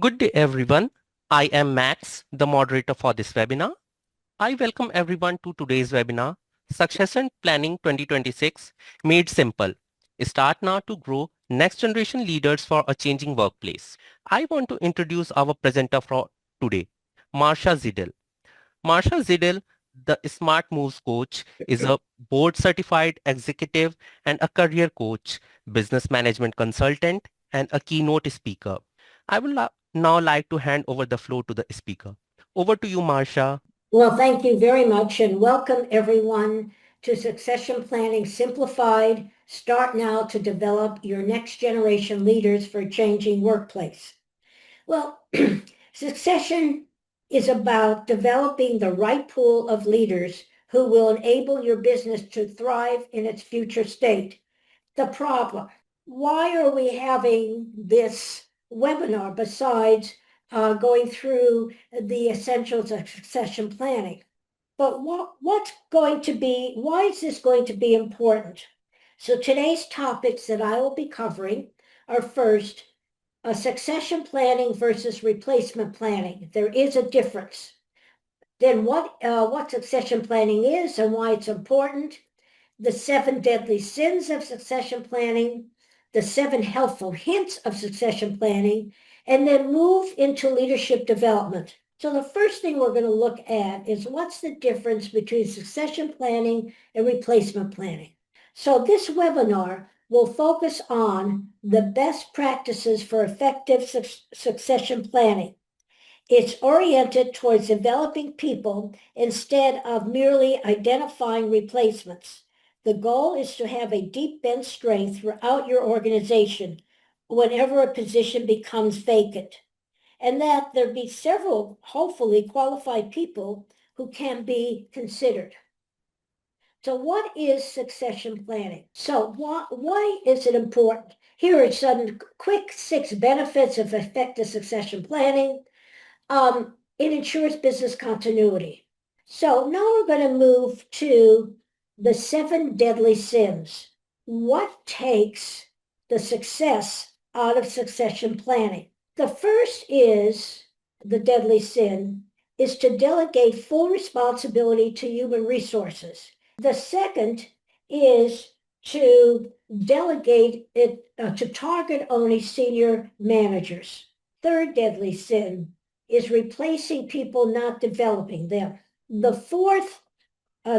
Good day, everyone. I am Max, the moderator for this webinar. I welcome everyone to today's webinar, Succession Planning 2026 Made Simple. Start now to grow next generation leaders for a changing workplace. I want to introduce our presenter for today, Marsha Zidel. Marsha Zidel, the Smart Moves coach, is a board certified executive and a career coach, business management consultant, and a keynote speaker. I would now like to hand over the floor to the speaker. Over to you, Marsha. Well, thank you very much and welcome everyone to Succession Planning Simplified. Start now to develop your next generation leaders for a changing workplace. Well, succession is about developing the right pool of leaders who will enable your business to thrive in its future state. The problem, why are we having this webinar besides going through the essentials of succession planning? But what's going to be, why is this going to be important? So today's topics that I will be covering are first, succession planning versus replacement planning. There is a difference. Then what succession planning is and why it's important, the 7 deadly sins of succession planning, the 7 helpful hints of succession planning, and then move into leadership development. So the first thing we're going to look at is what's the difference between succession planning and replacement planning. So this webinar will focus on the best practices for effective succession planning. It's oriented towards developing people instead of merely identifying replacements. The goal is to have a deep bench strength throughout your organization whenever a position becomes vacant, and that there be several, hopefully, qualified people who can be considered. So what is succession planning? So why is it important? Here are some quick 6 benefits of effective succession planning. It ensures business continuity. So now we're going to move to the 7 deadly sins. What takes the success out of succession planning? The first is, the deadly sin, is to delegate full responsibility to human resources. The second is to delegate it, to target only senior managers. Third deadly sin is replacing people, not developing them. The fourth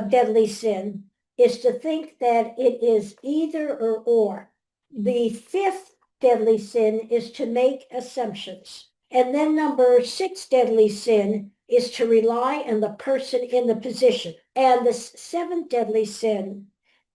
deadly sin is to think that it is either or. The fifth deadly sin is to make assumptions. And then number 6 deadly sin is to rely on the person in the position. And the 7th deadly sin,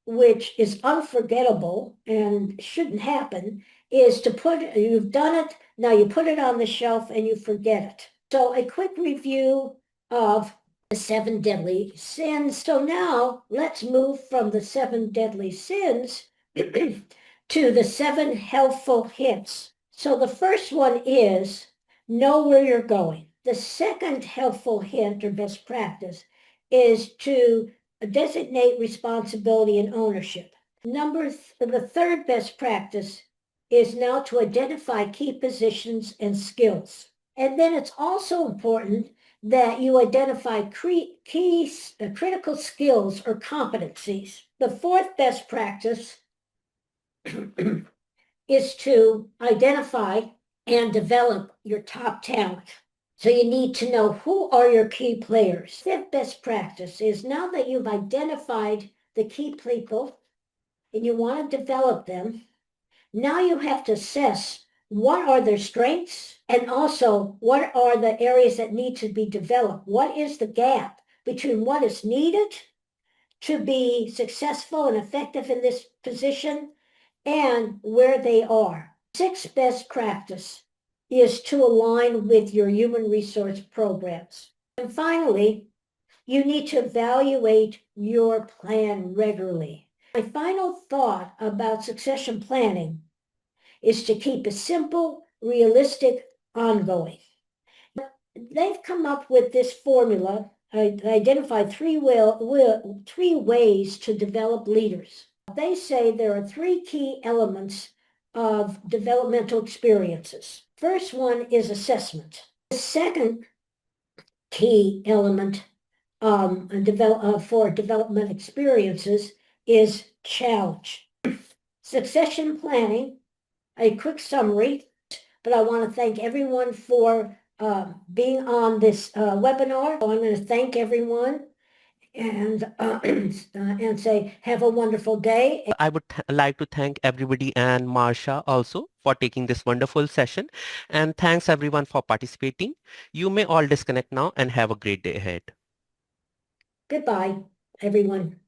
which is unforgettable and shouldn't happen, is to you've done it, now you put it on the shelf and you forget it. So a quick review of the 7 deadly sins. So now let's move from the 7 deadly sins to the 7 helpful hints. So the first one is know where you're going. The second helpful hint or best practice is to designate responsibility and ownership. The third best practice is now to identify key positions and skills. And then it's also important that you identify critical skills or competencies. The fourth best practice is to identify and develop your top talent. So you need to know who are your key players. Fifth best practice is now that you've identified the key people and you want to develop them, now you have to assess what are their strengths and also what are the areas that need to be developed. What is the gap between what is needed to be successful and effective in this position and where they are. Sixth best practice is to align with your human resource programs. And finally, you need to evaluate your plan regularly. My final thought about succession planning is to keep it simple, realistic, ongoing. They've come up with this formula, identified 3 ways to develop leaders. They say there are 3 key elements of developmental experiences. First one is assessment. The second key element for development experiences is challenge. Succession planning, a quick summary, but I want to thank everyone for being on this webinar. So I'm going to thank everyone and say have a wonderful day. I would like to thank everybody and Marsha also for taking this wonderful session. And thanks everyone for participating. You may all disconnect now and have a great day ahead. Goodbye, everyone.